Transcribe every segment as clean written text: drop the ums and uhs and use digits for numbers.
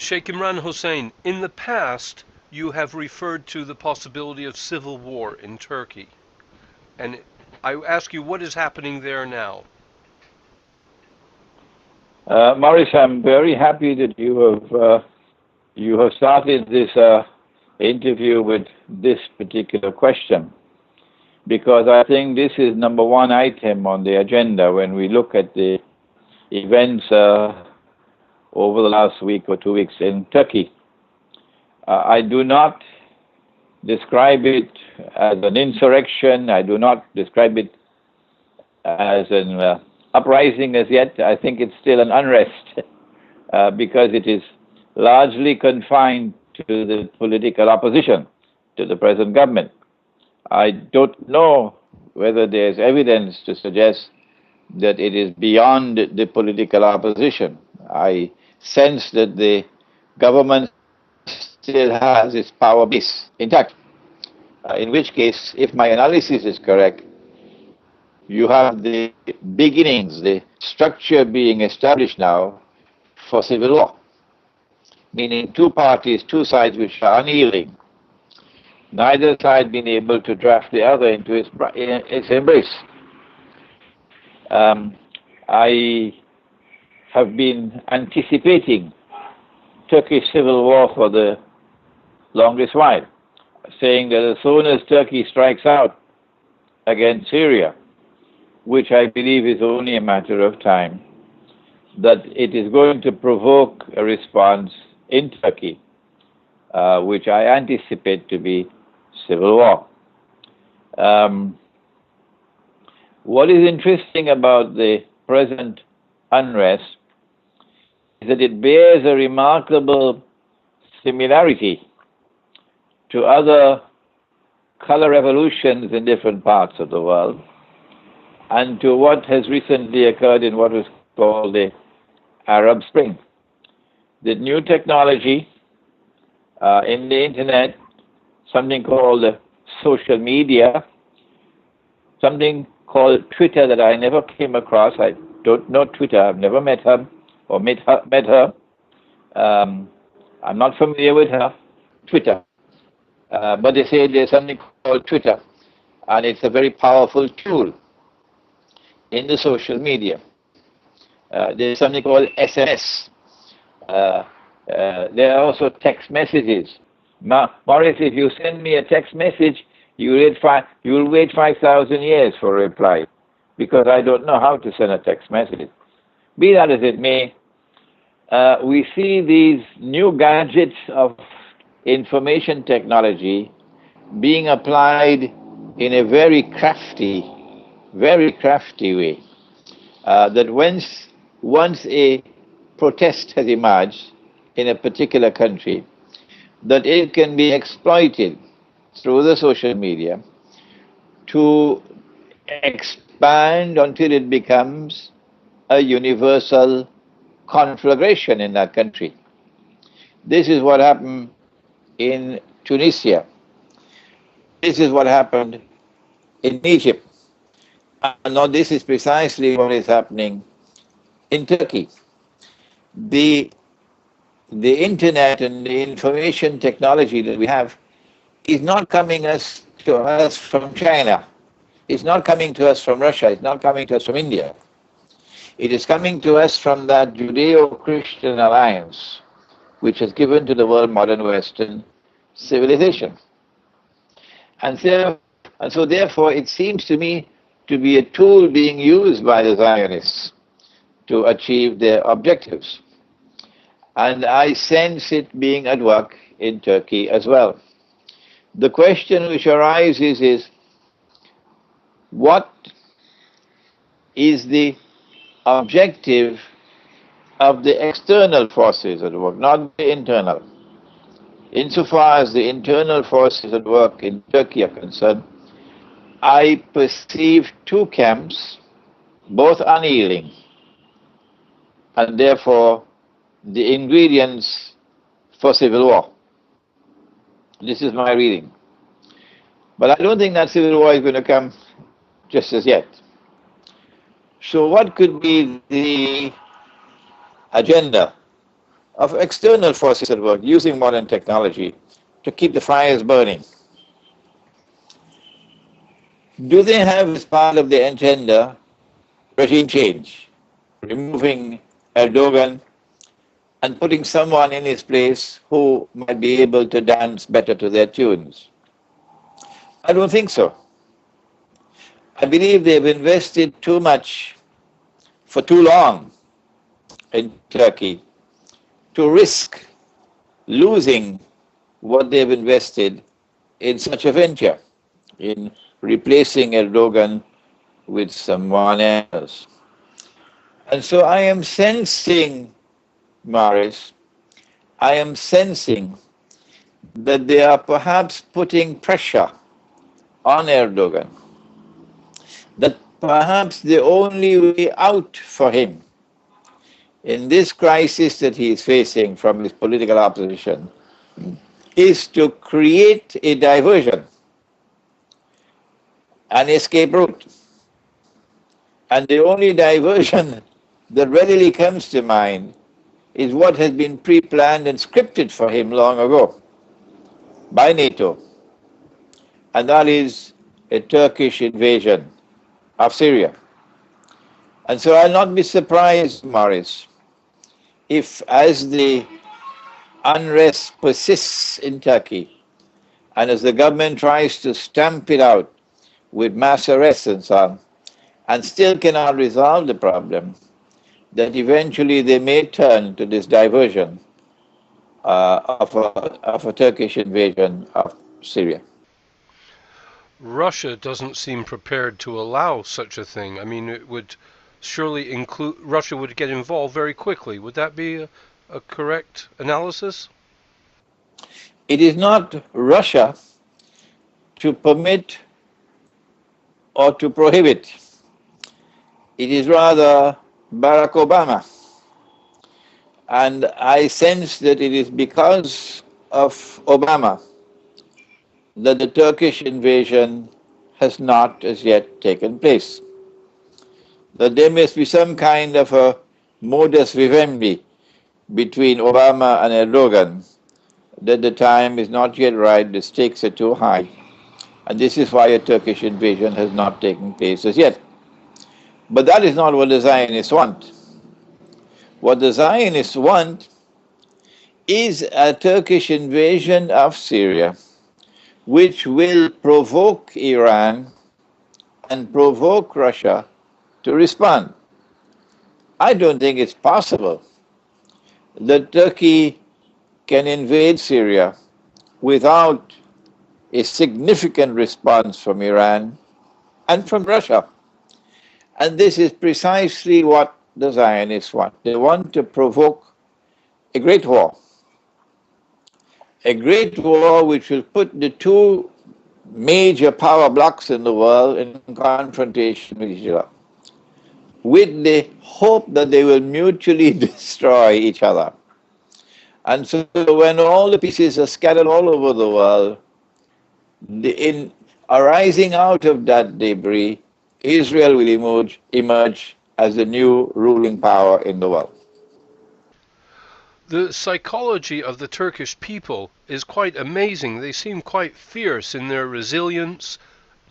Sheikh Imran Hosein, in the past, you have referred to the possibility of civil war in Turkey. And I ask you, what is happening there now? Maurice, I'm very happy that you have started this interview with this particular question, because I think this is number one item on the agenda when we look at the events over the last week or 2 weeks in Turkey. I do not describe it as an insurrection. I do not describe it as an uprising as yet. I think it's still an unrest because it is largely confined to the political opposition to the present government. I don't know whether there's evidence to suggest that it is beyond the political opposition. I sense that the government still has its power base intact, in which case, if my analysis is correct, you have the beginnings, the structure being established now for civil war, meaning two parties, two sides which are unyielding, neither side being able to draft the other into its embrace. I have been anticipating Turkish civil war for the longest while, saying that as soon as Turkey strikes out against Syria, which I believe is only a matter of time, that it is going to provoke a response in Turkey, which I anticipate to be civil war. What is interesting about the present unrest is that it bears a remarkable similarity to other color revolutions in different parts of the world, and to what has recently occurred in what was called the Arab Spring. The new technology in the internet, something called social media, something called Twitter that I never came across. I don't know Twitter. I've never met her or met her. I'm not familiar with her. Twitter. But they say there's something called Twitter, and it's a very powerful tool in the social media. There's something called SMS. There are also text messages. Maurice, if you send me a text message, you will wait 5,000 years for a reply, because I don't know how to send a text message. Be that as it may, we see these new gadgets of information technology being applied in a very crafty way. That once a protest has emerged in a particular country, that it can be exploited through the social media to expand until it becomes a universal conflagration in that country. This is what happened in Tunisia. This is what happened in Egypt. And now this is precisely what is happening in Turkey. The internet and the information technology that we have is not coming to us from China. It's not coming to us from Russia. It's not coming to us from India. It is coming to us from that Judeo-Christian alliance, which has given to the world modern Western civilization. And so therefore, it seems to me to be a tool being used by the Zionists to achieve their objectives. And I sense it being at work in Turkey as well. The question which arises is, what is the objective of the external forces at work, not the internal? Insofar as the internal forces at work in Turkey are concerned, I perceive two camps, both unyielding, and therefore the ingredients for civil war. This is my reading. But I don't think that civil war is going to come just as yet. So what could be the agenda of external forces at work using modern technology to keep the fires burning. Do they have as part of their agenda regime change, removing Erdogan and putting someone in his place who might be able to dance better to their tunes? I don't think so. I believe they've invested too much for too long in Turkey to risk losing what they've invested in such a venture, in replacing Erdogan with someone else. And so I am sensing, Maris, I am sensing that they are perhaps putting pressure on Erdogan, that perhaps the only way out for him in this crisis that he is facing from his political opposition is to create a diversion, an escape route. And the only diversion that readily comes to mind is what has been pre-planned and scripted for him long ago by NATO, and that is a Turkish invasion of Syria. And so I'll not be surprised, Maurice, if as the unrest persists in Turkey and as the government tries to stamp it out with mass arrests and so on, and still cannot resolve the problem, that eventually they may turn to this diversion of a Turkish invasion of Syria. Russia doesn't seem prepared to allow such a thing. I mean, it would surely include, Russia would get involved very quickly. Would that be a correct analysis? It is not Russia to permit or to prohibit. It is rather Barack Obama. And I sense that it is because of Obama that the Turkish invasion has not as yet taken place. That there must be some kind of a modus vivendi between Obama and Erdogan, that the time is not yet right, the stakes are too high, and this is why a Turkish invasion has not taken place as yet. But that is not what the Zionists want. What the Zionists want is a Turkish invasion of Syria, which will provoke Iran and provoke Russia to respond. I don't think it's possible that Turkey can invade Syria without a significant response from Iran and from Russia. And this is precisely what the Zionists want. They want to provoke a great war. A great war which will put the two major power blocks in the world in confrontation with each other, with the hope that they will mutually destroy each other. And so when all the pieces are scattered all over the world, in arising out of that debris, Israel will emerge as the new ruling power in the world. The psychology of the Turkish people is quite amazing. They seem quite fierce in their resilience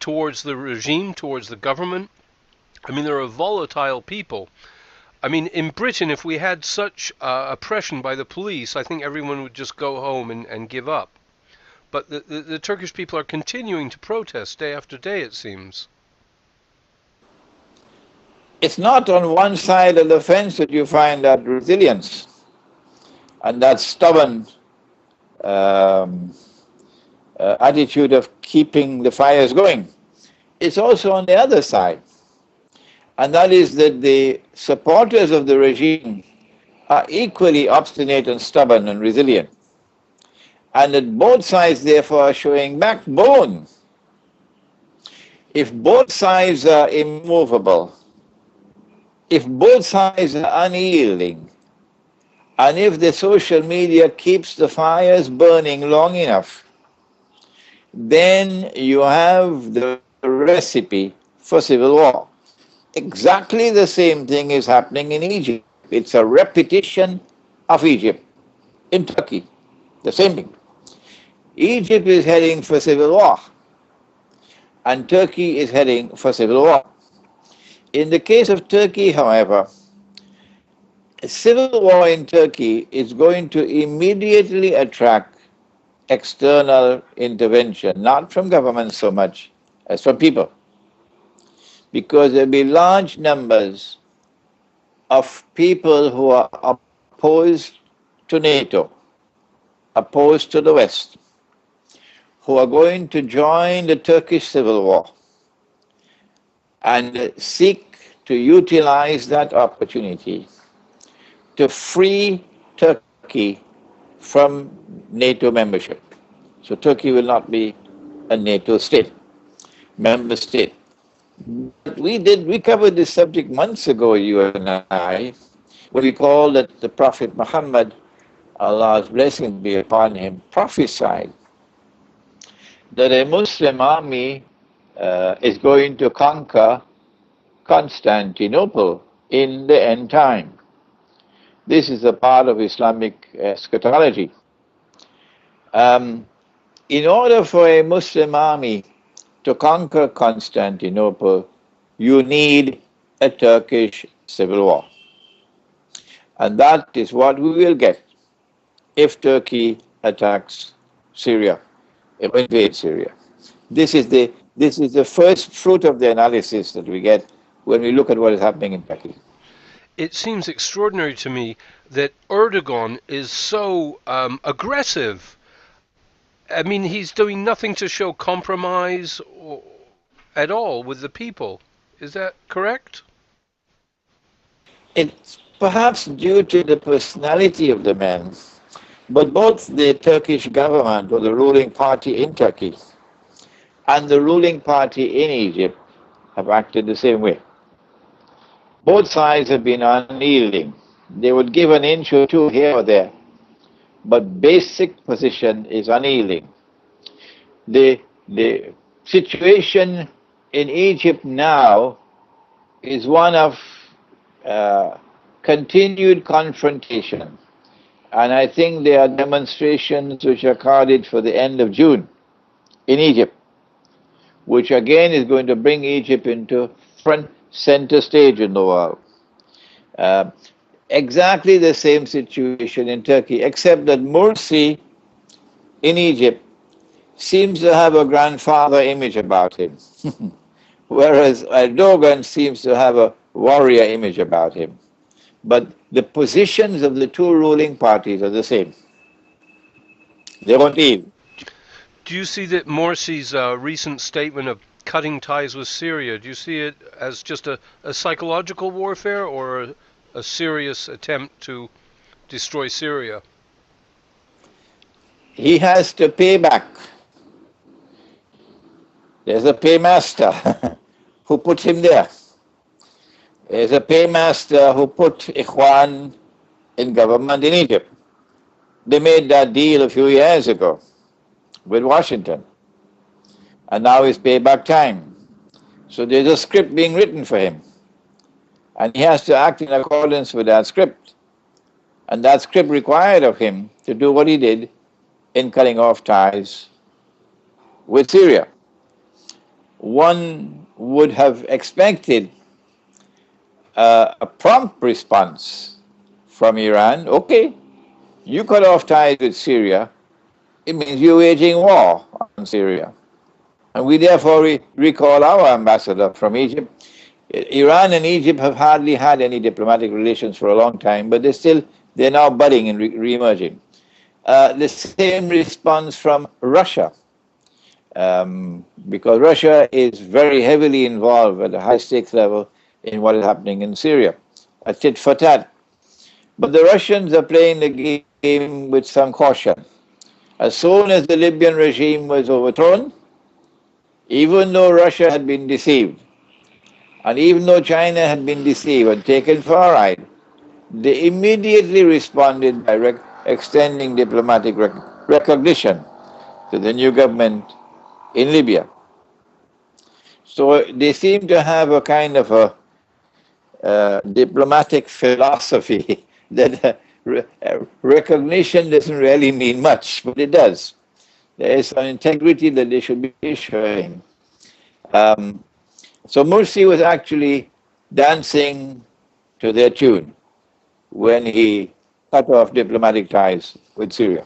towards the regime, towards the government. I mean, they're a volatile people. I mean, in Britain, if we had such oppression by the police, I think everyone would just go home and give up. But the Turkish people are continuing to protest day after day, it seems. It's not on one side of the fence that you find that resilience and that stubborn attitude of keeping the fires going. It's also on the other side. And that is that the supporters of the regime are equally obstinate and stubborn and resilient. And that both sides, therefore, are showing backbone. If both sides are immovable, if both sides are unyielding, and if the social media keeps the fires burning long enough, then you have the recipe for civil war. Exactly the same thing is happening in Egypt. It's a repetition of Egypt. in Turkey. The same thing. Egypt is heading for civil war, and Turkey is heading for civil war. In the case of Turkey, however, a civil war in Turkey is going to immediately attract external intervention, not from government so much as from people, because there'll be large numbers of people who are opposed to NATO, opposed to the West, who are going to join the Turkish civil war and seek to utilize that opportunity to free Turkey from NATO membership. So Turkey will not be a NATO state, member state. But we covered this subject months ago, you and I, when we called that the Prophet Muhammad, Allah's blessing be upon him, prophesied that a Muslim army is going to conquer Constantinople in the end time. This is a part of Islamic eschatology. In order for a Muslim army to conquer Constantinople, you need a Turkish civil war. And that is what we will get if Turkey attacks Syria, invades Syria. This is the first fruit of the analysis that we get when we look at what is happening in Turkey. It seems extraordinary to me that Erdogan is so aggressive. I mean, he's doing nothing to show compromise at all with the people. Is that correct? It's perhaps due to the personality of the man, but both the Turkish government or the ruling party in Turkey and the ruling party in Egypt have acted the same way. Both sides have been unyielding. They would give an inch or two here or there, but basic position is unyielding. The situation in Egypt now is one of continued confrontation. And I think there are demonstrations which are carded for the end of June in Egypt, which again is going to bring Egypt into front center stage in the world. Exactly the same situation in Turkey, except that Morsi in Egypt seems to have a grandfather image about him, whereas Erdogan seems to have a warrior image about him. But the positions of the two ruling parties are the same. They won't leave. Do you see that Morsi's recent statement of cutting ties with Syria, do you see it as just a psychological warfare or a serious attempt to destroy Syria? He has to pay back. There's a paymaster who put him there. There's a paymaster who put Ikhwan in government in Egypt. They made that deal a few years ago with Washington. And now it's payback time. So there's a script being written for him. And he has to act in accordance with that script. And that script required of him to do what he did in cutting off ties with Syria. One would have expected a prompt response from Iran. Okay, you cut off ties with Syria, it means you're waging war on Syria. And we therefore recall our ambassador from Egypt. Iran and Egypt have hardly had any diplomatic relations for a long time, but they're now budding and re-emerging. The same response from Russia, because Russia is very heavily involved at a high stakes level in what is happening in Syria, a tit for tat. But the Russians are playing the game with some caution. As soon as the Libyan regime was overthrown, even though Russia had been deceived, and even though China had been deceived and taken for a ride, they immediately responded by extending diplomatic recognition to the new government in Libya. So they seem to have a kind of a diplomatic philosophy that recognition doesn't really mean much, but it does. There is an integrity that they should be showing. So Morsi was actually dancing to their tune when he cut off diplomatic ties with Syria.